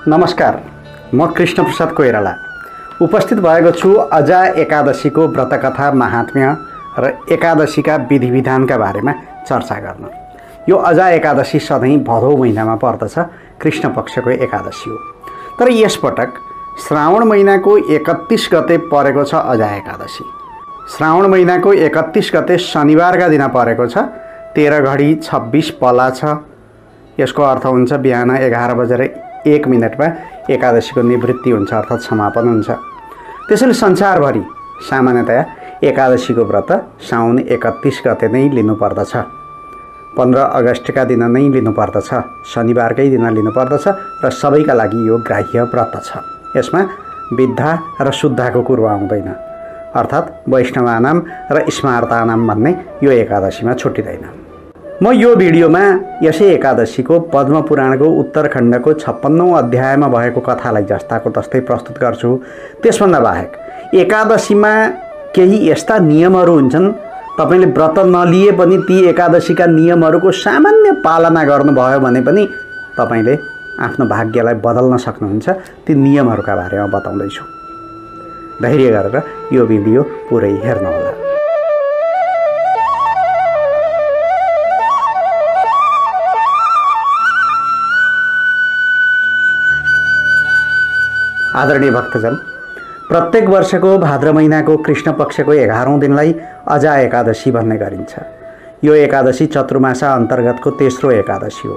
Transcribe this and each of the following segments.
नमस्कार, म कृष्ण प्रसाद कोइराला उपस्थित भएको छु अजा एकादशीको व्रतकथा महात्म्य र एकादशीका विधि विधानका बारेमा चर्चा गर्न। यो अजा एकादशी सधैँ भदौ महिनामा पर्दछ, कृष्ण पक्षको एकादशी हो। तर यसपटक श्रावण महिनाको 31 गते परेको छ अजा एकादशी। श्रावण महिनाको 31 गते शनिबारका दिन परेको छ। 13 घडी 26 पला छ। यसको अर्थ हुन्छ बिहान 11:01 एकादशीको निवृत्ति हुन्छ, अर्थात् समापन हुन्छ। त्यसैले संसारभरि सामान्यतया एकादशीको व्रत साउन 31 गते नै लिनुपर्दछ। 15 अगस्टका दिन नै लिनुपर्दछ, शनिबारकै दिन लिनुपर्दछ र सबैका लागि यो ग्राह्य व्रत छ। यसमा विद्धा र शुद्धको कुरो आउँदैन, अर्थात् वैष्णवानाम र स्मार्तानाम भन्ने यो एकादशीमा छुट्टिँदैन। म यो भिडियोमा यसै एकादशीको पद्म पुराणको उत्तरखण्डको 56औं अध्यायमा भएको कथालाई जस्ताको तस्तै प्रस्तुत गर्छु। त्यसभन्दा बाहेक एकादशीमा केही यस्ता नियमहरू हुन्छन्, तपाईले व्रत नलिए पनि ती एकादशीका नियमहरूको सामान्य पालना गर्नुभयो भने पनि तपाईले आफ्नो भाग्यलाई बदल्न सक्नुहुन्छ। ती नियमहरूका बारेमा बताउँदैछु। धैर्य गरेर यो भिडियो पुरै हेर्नुहोला। आदरणीय भक्तजन, प्रत्येक वर्षको भाद्र महिनाको कृष्ण पक्षको 11औं दिनलाई अजा एकादशी भन्ने गरिन्छ। यो एकादशी चतुर्मासा अन्तर्गतको तेस्रो एकादशी हो।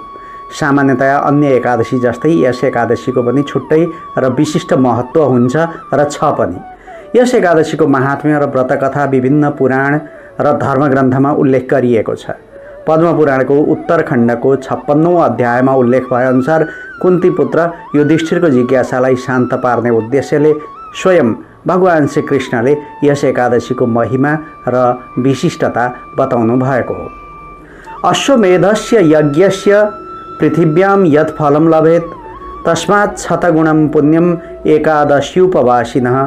सामान्यतया अन्य एकादशी जस्तै यस एकादशीको पनि छुट्टै र विशिष्ट महत्त्व हुन्छ र छ पनि। यस एकादशीको महात्म्य र व्रतकथा विभिन्न पुराण र धर्मग्रन्थमा उल्लेख गरिएको छ। पद्म पुराणको उत्तरखण्डको 56औं अध्यायमा उल्लेख भएअनुसार कुन्ती पुत्र युधिष्ठिरको जिज्ञासालाई शान्त पार्ने उद्देश्यले स्वयं भगवान श्रीकृष्णले यस एकादशीको महिमा र विशिष्टता बताउनु भएको हो। अश्वमेधस्य यज्ञस्य पृथिव्यां यत् फलं लभेत् तस्मात् शतगुणं पुण्यम् एकादश्युपवासिनः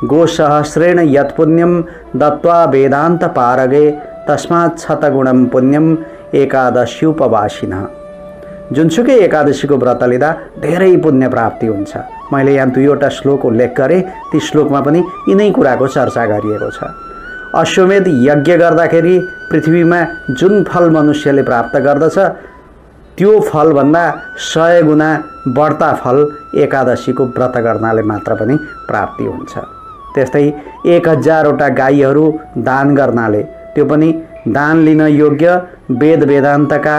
गोसहस्रेण यत् पुण्यं दत्त्वा वेदान्त पारगे तस्मात् शतगुणं पुण्यम् एकादश्युपवासिनः। जुनसुकै एकादशीको व्रत लिँदा धेरै पुण्य प्राप्ति हुन्छ। मैले यहाँ 2वटा श्लोक उल्लेख गरेँ, ती श्लोकमा पनि यिनै कुराको चर्चा गरिएको छ। अश्वमेध यज्ञ गर्दाखेरि पृथ्वीमा जुन फल मनुष्यले प्राप्त गर्दछ त्यो फलभन्दा 100 गुणा बढ्ता फल एकादशीको व्रत गर्नाले मात्र पनि प्राप्ति हुन्छ। त्यस्तै 1000वटा गाईहरू दान गर्नाले, त्यो पनि दान लिन योग्य वेद वेदान्तका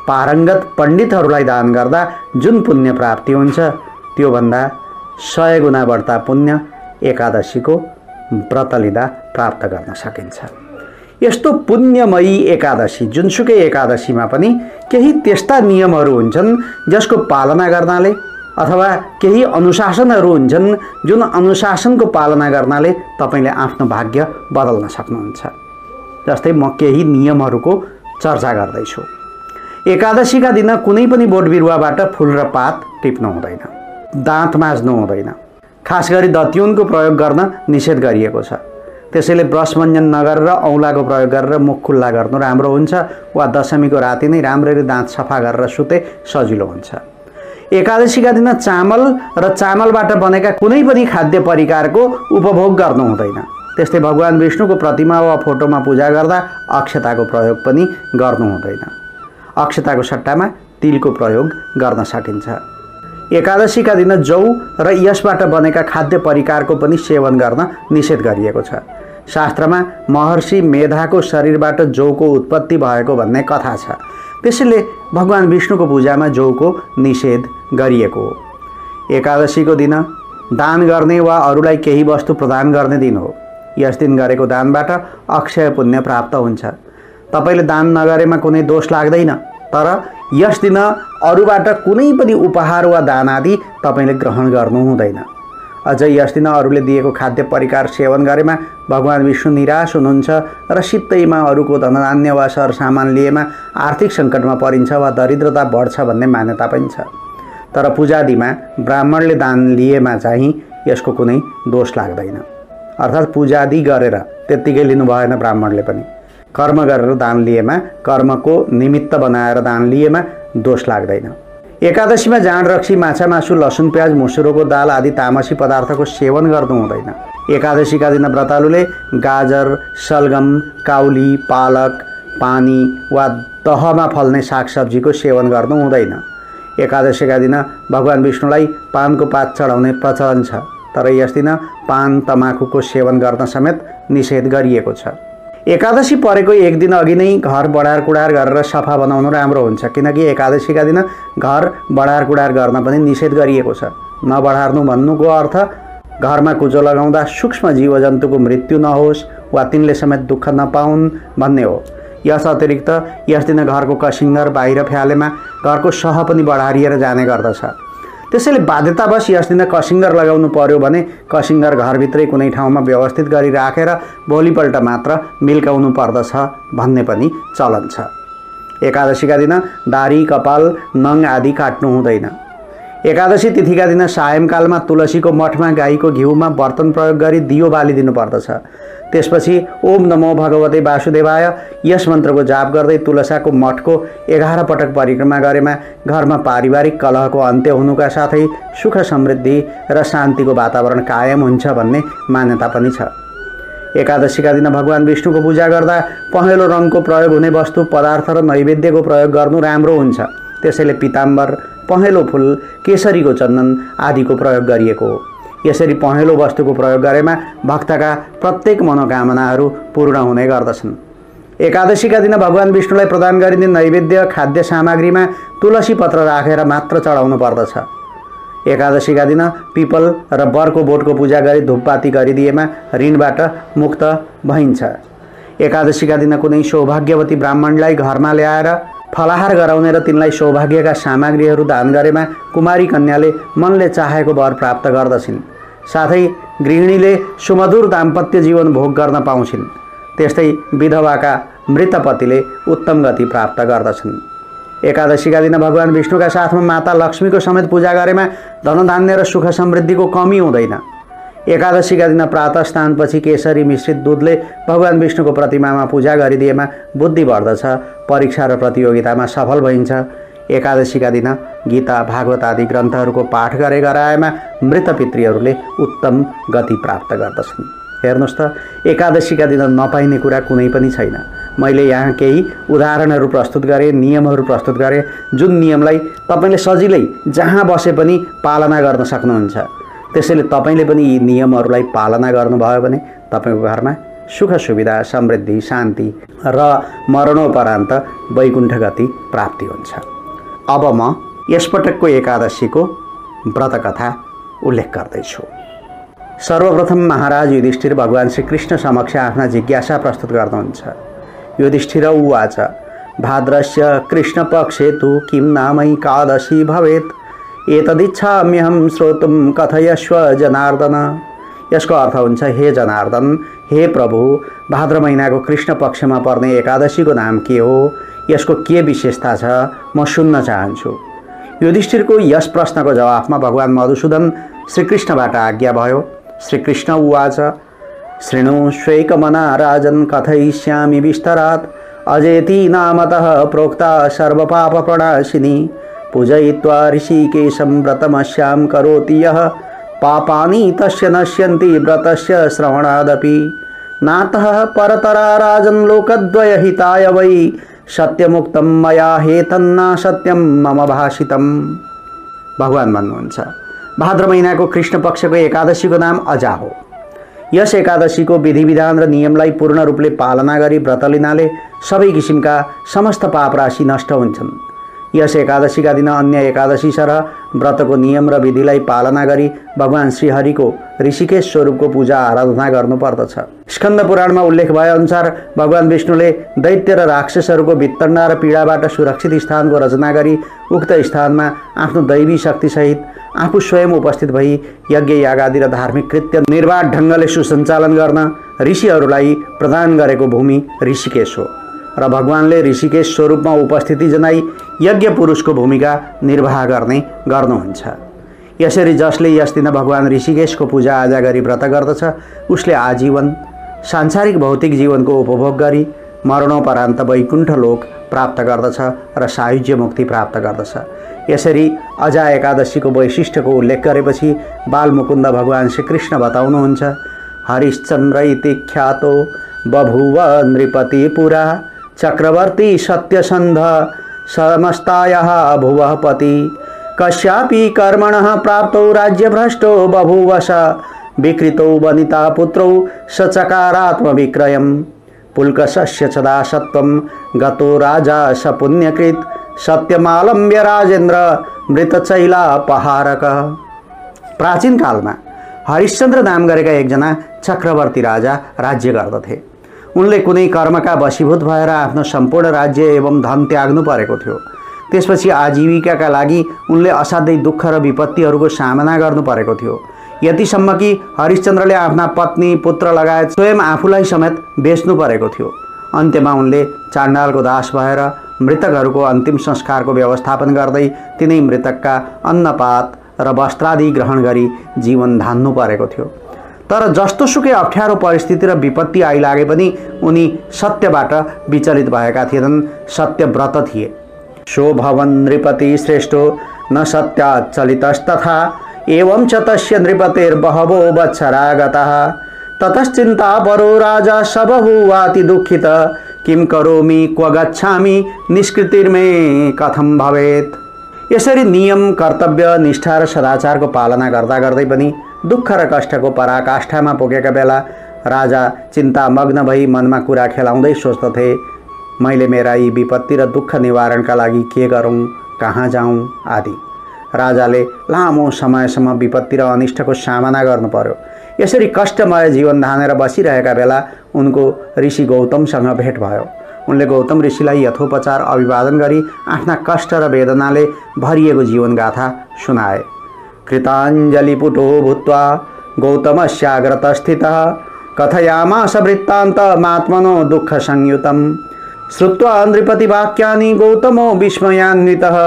पारङ्गत पण्डितहरूलाई दान गर्दा जुन पुण्य प्राप्ति हुन्छ त्योभन्दा 100 गुणा बढ्ता पुण्य एकादशीको व्रत लिँदा प्राप्त गर्न सकिन्छ। यस्तो पुण्यमयी एकादशी जुनसुकै एकादशीमा पनि केही त्यस्ता नियमहरू हुन्छन् जसको पालना गर्नाले अथवा केही अनुशासनहरू हुन्छन् जुन अनुशासनको पालना गर्नाले तपाईले आफ्नो भाग्य बदल्न सक्नुहुन्छ। जस्तै म केही नियमहरूको चर्चा गर्दैछु। एकादशीका दिन कुनै पनि बोट बिरुवाबाट फूल र पात टिप्नु हुँदैन, दाँत माझ्नु हुँदैन, खास गरी दत्युनको प्रयोग गर्न निषेध गरिएको छ। त्यसैले ब्रसमञ्जन नगरेर औँलाको प्रयोग गरेर मुख खुल्ला गर्नु राम्रो हुन्छ, वा दशमीको राति नै राम्ररी दाँत सफा गरेर सुते सजिलो हुन्छ। एकादशीका दिन चामल र चामलबाट बनेका कुनै पनि खाद्य परिकारको उपभोग गर्नु हुँदैन। त्यस्तै भगवान विष्णुको प्रतिमा वा फोटोमा पूजा गर्दा अक्षताको प्रयोग पनि गर्नु हुँदैन। अक्षताको सट्टामा तिलको प्रयोग गर्न सकिन्छ। एकादशीका दिन जौ र यसबाट बनेका खाद्य परिकारको पनि सेवन गर्न निषेध गरिएको छ। शास्त्रमा महर्षि मेधाको शरीरबाट जौको उत्पत्ति भएको भन्ने कथा छ। त्यसैले भगवान विष्णुको पूजामा जौको निषेध गरिएको हो। एकादशीको दिन दान गर्ने वा अरूलाई केही वस्तु प्रदान गर्ने दिन हो। यस दिन गरेको दानबाट अक्षय पुण्य प्राप्त हुन्छ। तपाईले दान नगरेमा कुनै दोष लाग्दैन, तर यस दिन अरूबाट कुनै पनि उपहार वा दान आदि तपाईले ग्रहण गर्नु हुँदैन। अझै यस दिन अरूले दिएको खाद्य परिकार सेवन गरेमा भगवान विष्णु निराश हुनुहुन्छ र सित्तैमा अरूको धनधान्य वा सरसामान लिएमा आर्थिक सङ्कटमा परिन्छ वा दरिद्रता बढ्छ भन्ने मान्यता पनि छ। तर पूजादिमा ब्राह्मणले दान लिएमा चाहिँ यसको कुनै दोष लाग्दैन। अर्थात् पूजादि गरेर त्यत्तिकै लिनु भएन। ब्राह्मणले पनि कर्म गरेर दान लिएमा, कर्मको निमित्त बनाएर दान लिएमा दोष लाग्दैन। एकादशीमा जाँड रक्सी माछा मासु लसुन प्याज मुसुरोको दाल आदि तामसी पदार्थको सेवन गर्नु हुँदैन। एकादशीका दिन व्रतालुले गाजर, सलगम, काउली, पालक, पानी वा दहमा फल्ने सागसब्जीको सेवन गर्नु हुँदैन। एकादशीका दिन भगवान विष्णुलाई पानको पात चढाउने प्रचलन छ, तर यस दिन पान तमाखुको सेवन गर्न समेत निषेध गरिएको छ। एकादशी परेको एक दिन अघि नै घर बढार कुडार गरेर सफा बनाउनु राम्रो हुन्छ, किनकि एकादशीका दिन घर बढार कुडार गर्न पनि निषेध गरिएको छ। नबढार्नु भन्नुको अर्थ घरमा कुचो लगाउँदा सूक्ष्म जीवजन्तुको मृत्यु नहोस् वा तिनले समेत दुःख नपाउन् भन्ने हो। यस अतिरिक्त यस दिन घरको कसिङ्गर बाहिर फ्यालेमा घरको सह पनि बढारिएर जाने गर्दछ। त्यसैले बाध्यतावश यस दिन कसिङ्गर लगाउनु पर्यो भने कसिङ्गर घरभित्रै कुनै ठाउँमा व्यवस्थित गरी राखेर भोलिपल्ट मात्र मिल्काउनु पर्दछ भन्ने पनि चलन छ। एकादशीका दिन दारी, कपाल, नङ आदि काट्नु हुँदैन। एकादशी तिथिका दिन सायंकालमा तुलसीको मठमा गाईको घिउमा बर्तन प्रयोग गरी दियो बालिदिनु पर्दछ। त्यसपछि ओम नमो भगवते वासुदेवाय यस मन्त्रको जाप गर्दै तुलसाको मठको 11 पटक परिक्रमा गरेमा घरमा पारिवारिक कलहको अन्त्य हुनुका साथै सुख समृद्धि र शान्तिको वातावरण कायम हुन्छ भन्ने मान्यता पनि छ। एकादशीका दिन भगवान विष्णुको पूजा गर्दा पहेँलो रङको प्रयोग हुने वस्तु, पदार्थ र नैवेद्यको प्रयोग गर्नु राम्रो हुन्छ। त्यसैले पीताम्बर, पहेँलो फुल, केसरीको चन्दन आदिको प्रयोग गरिएको हो। यसरी पहेँलो वस्तुको प्रयोग गरेमा भक्तका प्रत्येक मनोकामनाहरू पूर्ण हुने गर्दछन्। एकादशीका दिन भगवान विष्णुलाई प्रदान गरिने नैवेद्य खाद्य सामग्रीमा तुलसी पत्र राखेर मात्र चढाउनु पर्दछ। एकादशीका दिन पिपल र बरको बोटको पूजा गरी धूपपाती गरिदिएमा ऋणबाट मुक्त भइन्छ। एकादशीका दिन कुनै सौभाग्यवती ब्राह्मणलाई घरमा ल्याएर फलाहार गराउने र तिनलाई सौभाग्यका सामग्रीहरू दान गरेमा कुमारी कन्याले मनले चाहेको वर प्राप्त गर्दछिन्। साथै गृहिणीले सुमधुर दाम्पत्य जीवन भोग गर्न पाउँछिन्। त्यस्तै विधवाका मृतपतिले उत्तम गति प्राप्त गर्दछन्। एकादशीका दिन भगवान विष्णुका साथमा माता लक्ष्मीको समेत पूजा गरेमा धनधान्य र सुख समृद्धिको कमी हुँदैन। एकादशीका दिन प्रातः स्नानपछि केसरी मिश्रित दुधले भगवान विष्णुको प्रतिमामा पूजा गरिदिएमा बुद्धि बढ्दछ, परीक्षा र प्रतियोगितामा सफल भइन्छ। एकादशीका दिन गीता, भागवत आदि ग्रन्थहरूको पाठ गरे गराएमा मृत पितृहरूले उत्तम गति प्राप्त गर्दछन्। हेर्नुहोस् त, एकादशीका दिन नपाइने कुरा कुनै पनि छैन। मैले यहाँ केही उदाहरणहरू प्रस्तुत गरेँ, नियमहरू प्रस्तुत गरेँ, जुन नियमलाई तपाईँले सजिलै जहाँ बसे पनि पालना गर्न सक्नुहुन्छ। त्यसैले तपाईँले पनि यी नियमहरूलाई पालना गर्नुभयो भने तपाईँको घरमा सुख सुविधा, समृद्धि, शान्ति र मरणोपरान्त वैकुण्ठ गति प्राप्ति हुन्छ। अब म यसपटकको एकादशीको व्रतकथा उल्लेख गर्दैछु। सर्वप्रथम महाराज युधिष्ठिर भगवान श्रीकृष्ण समक्ष आफ्ना जिज्ञासा प्रस्तुत गर्नुहुन्छ। युधिष्ठिर उवाच, भाद्रस्य कृष्णपक्षे तु किं नाम एकादशी भवेत्, एतदिच्छाम्यहं श्रोतुं कथयस्व जनार्दन। यसको अर्थ हुन्छ, हे जनार्दन, हे प्रभु, भाद्र महिनाको कृष्ण पक्षमा पर्ने एकादशीको नाम के हो, यसको के विशेषता छ, म सुन्न चाहन्छु। युधिष्ठिरको यस प्रश्नको जवाफमा भगवान मधुसूदन श्रीकृष्णबाट आज्ञा भयो। श्रीकृष्ण उवाच, शृणुष्वैकमना राजन् कथयिष्यामि विस्तरात्, अजेति नामतः प्रोक्ता सर्वपापप्रणाशिनी, पूजयित्वा ऋषिकेशं व्रतमस्यां करोति यः, पापानि तस्य नश्यन्ति व्रतस्य श्रवणादपि, नातः परतरा राजन् लोकद्वयहिताय वै, सत्यमुक्तं मया हेतन्ना सत्यं मम भाषितम्। भगवान भन्नुहुन्छ, भाद्र महिनाको कृष्ण पक्षको एकादशीको नाम अजा हो। यस एकादशीको विधि विधान र नियमलाई पूर्ण रूपले पालना गरी व्रत लिनाले सबै किसिमका समस्त पाप राशि नष्ट हुन्छन्। यस एकादशीका दिन अन्य एकादशी सरह व्रतको नियम र विधिलाई पालना गरी भगवान श्रीहरिको ऋषिकेश स्वरूपको पूजा आराधना गर्नुपर्दछ। स्कन्द पुराणमा उल्लेख भएअनुसार भगवान विष्णुले दैत्य र राक्षसहरूको वित्तण्डा र पीडाबाट सुरक्षित स्थानको रचना गरी उक्त स्थानमा आफ्नो दैवी शक्तिसहित आफू स्वयं उपस्थित भई यज्ञ यागादि र धार्मिक कृत्य निर्वाध ढङ्गले सुसञ्चालन गर्न ऋषिहरूलाई प्रदान गरेको भूमि ऋषिकेश हो र भगवानले ऋषिकेश स्वरूपमा उपस्थिति जनाई यज्ञ पुरुषको भूमिका निर्वाह गर्नुहुन्छ। यसरी जसले यस दिन भगवान ऋषिकेशको पूजा आजा गरी व्रत गर्दछ, उसले आजीवन सांसारिक भौतिक जीवनको उपभोग गरी मरणोपरान्त वैकुण्ठ लोक प्राप्त गर्दछ र सायुज्य मुक्ति प्राप्त गर्दछ। यसरी अजा एकादशीको वैशिष्ट्यको उल्लेख गरेपछि बालमुकुन्द भगवान श्रीकृष्ण बताउनुहुन्छ, हरिश्चन्द्र इति ख्यातो बभूव नृपति पुरा चक्रवर्ती सत्यसन्ध समस्तायाः भुवः पति कस्यापि कर्मणः प्राप्तौ राज्यभ्रष्टो बभूवश विकृतौ वनिता पुत्रौ सचकारात्मविक्रयम् पुल्कसस्य सदा सत्वं गतो राजा स पुण्यकृत सत्यमालम्ब्य राजेन्द्र मृतचैलापहारक। प्राचीन कालमा हरिश्चन्द्र नाम गरेका एकजना चक्रवर्ती राजा राज्य गर्दथे। उनले कुनै कर्मका वशीभूत भएर आफ्नो सम्पूर्ण राज्य एवं धन त्याग्नु परेको थियो। त्यसपछि आजीविकाका लागि उनले असाध्यै दुःख र विपत्तिहरूको सामना गर्नु परेको थियो। यतिसम्म कि हरिश्चन्द्रले आफ्ना पत्नी पुत्र लगायत स्वयं आफूलाई समेत बेच्नु परेको थियो। अन्त्यमा उनले चाण्डालको दास भएर मृतकहरूको अन्तिम संस्कारको व्यवस्थापन गर्दै तिनै मृतकका अन्नपात र वस्त्रादि ग्रहण गरी जीवन धान्नु परेको थियो। तर जस्तोसुकै अप्ठ्यारो परिस्थिति र विपत्ति आइलागे पनि उनी सत्यबाट विचलित भएका थिएनन्, सत्यव्रत थिए। सो भवन नृपति श्रेष्ठो न सत्याचलितस्तथा एवं च तस्य नृपतेर्बहवो वत्सरा गतः ततश्चिन्ता परो राजा स बभूवाति दुःखित किं करोमि क्व गच्छामि निष्कृतिर्मे कथं भवेत्। यसरी नियम, कर्तव्य, निष्ठा र सदाचारको पालना गर्दा गर्दै पनि दुःख र कष्टको पराकाष्ठामा पुगेका बेला राजा चिन्तामग्न भई मनमा कुरा खेलाउँदै सोच्दथे, मैले मेरा यी विपत्ति र दुःख निवारणका लागि के गरौँ, कहाँ जाउँ आदि। राजाले लामो समयसम्म विपत्ति र अनिष्टको सामना गर्नु पर्यो। यसरी कष्टमय जीवन धानेर बसिरहेका बेला उनको ऋषि गौतमसँग भेट भयो। उनले गौतम ऋषिलाई यथोपचार अभिवादन गरी आफ्ना कष्ट र वेदनाले भरिएको जीवनगाथा सुनाए। कृताञ्जलिपुटो भूत्वा गौतमस्याग्रतस्थितः कथयामास वृत्तान्तमात्मनो दुःखसंयुतं श्रुत्वा नृपतिवाक्यानि गौतमो विस्मयान्वितः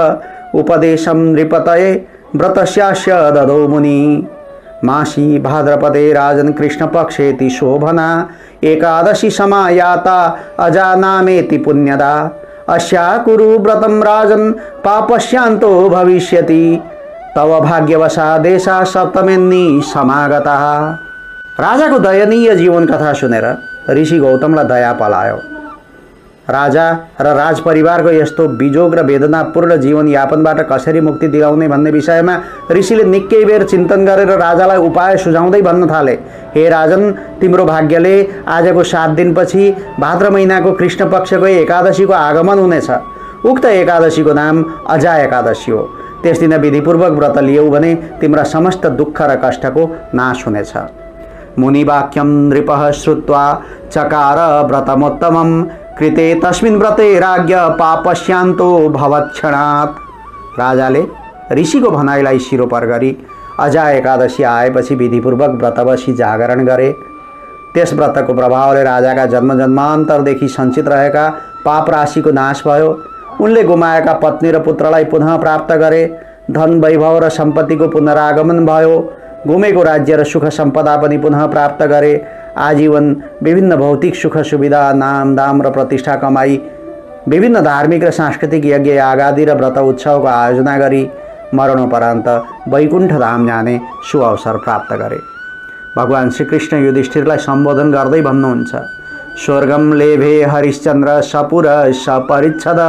उपदेशं नृपतये व्रतस्यास्य ददौ मुनि मासी भाद्रपदे राजन् कृष्णपक्षेति शोभना एकादशी समायाता अजानामेति पुण्यदा अस्या कुरु व्रतं राजन् पापस्यान्तो भविष्यति तव भाग्यवशादेशा सप्तमेन्नी समागतः। राजाको दयनीय जीवन कथा सुनेर ऋषि गौतमलाई दया पलायो। राजा र राजपरिवारको यस्तो बिजोग र वेदनापूर्ण जीवनयापनबाट कसरी मुक्ति दिलाउने भन्ने विषयमा ऋषिले निकै बेर चिन्तन गरेर राजालाई उपाय सुझाउँदै भन्न थाले, हे राजन, तिम्रो भाग्यले आजको 7 दिनपछि भाद्र महिनाको कृष्ण पक्षको एकादशीको आगमन हुनेछ। उक्त एकादशीको नाम अजा एकादशी हो। त्यस दिन विधिपूर्वक व्रत लियौ भने तिम्रा समस्त दुःख र कष्टको नाश हुनेछ। मुनिवाक्यं नृपः श्रुत्वा चकार व्रतमोत्तमम् कृते तस्मिन् व्रते राज्ञ पापस्यान्तो भवत्क्षणात्। राजाले ऋषिको भनाइलाई शिरोपर गरी अजा एकादशी आएपछि विधिपूर्वक व्रत बसी जागरण गरे। त्यस व्रतको प्रभावले राजाका जन्मजन्मान्तरदेखि सञ्चित रहेका पाप राशिको नाश भयो। उनले गुमाएका पत्नी र पुत्रलाई पुनः प्राप्त गरे। धन, वैभव र सम्पत्तिको पुनरागमन भयो। गुमेको राज्य र सुख सम्पदा पनि पुनः प्राप्त गरे। आजीवन विभिन्न भौतिक सुख सुविधा, नाम, दाम र प्रतिष्ठा कमाई, विभिन्न धार्मिक र सांस्कृतिक यज्ञ यागादि र व्रत उत्सवको आयोजना गरी मरणोपरान्त वैकुण्ठ धाम जाने सुअवसर प्राप्त गरे। भगवान श्रीकृष्ण युधिष्ठिरलाई सम्बोधन गर्दै भन्नुहुन्छ, स्वर्गम लेभे हरिश्चन्द्र सपुर सपरिच्छद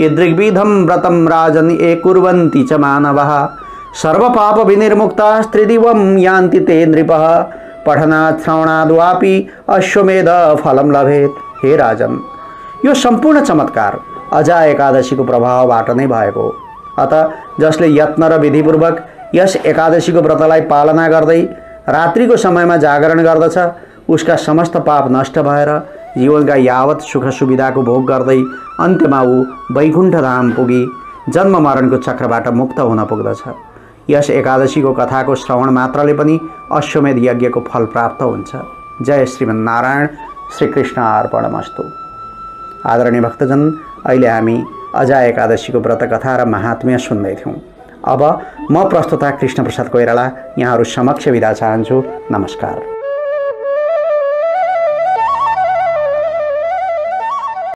यदृग्विधं व्रतं राजन् ये कुर्वन्ति च मानवः सर्वपाप विनिर्मुक्ताः त्रिदिवं यान्ति ते नृपः पठनात् श्रवणाद्वापि अश्वमेध फलं लभेत्। हे राजन, यो सम्पूर्ण चमत्कार अजा एकादशीको प्रभावबाट नै भएको हो। अतः जसले यत्न र विधिपूर्वक यस एकादशीको व्रतलाई पालना गर्दै रात्रिको समयमा जागरण गर्दछ, उसका समस्त पाप नष्ट भएर जीवनका यावत सुख सुविधाको भोग गर्दै अन्त्यमा ऊ वैकुण्ठ धाम पुगी जन्म मरणको चक्रबाट मुक्त हुन पुग्दछ। यस एकादशीको कथाको श्रवण मात्रले पनि अश्वमेध यज्ञको फल प्राप्त हुन्छ। जय श्रीमन्नारायण। श्रीकृष्ण अर्पणमस्तु। आदरणीय भक्तजन, अहिले हामी अजा एकादशीको व्रत कथा र महात्म्य सुन्दै थियौँ। अब म प्रस्तुता कृष्ण प्रसाद कोइराला यहाँहरू समक्ष बिदा चाहन्छु। नमस्कार।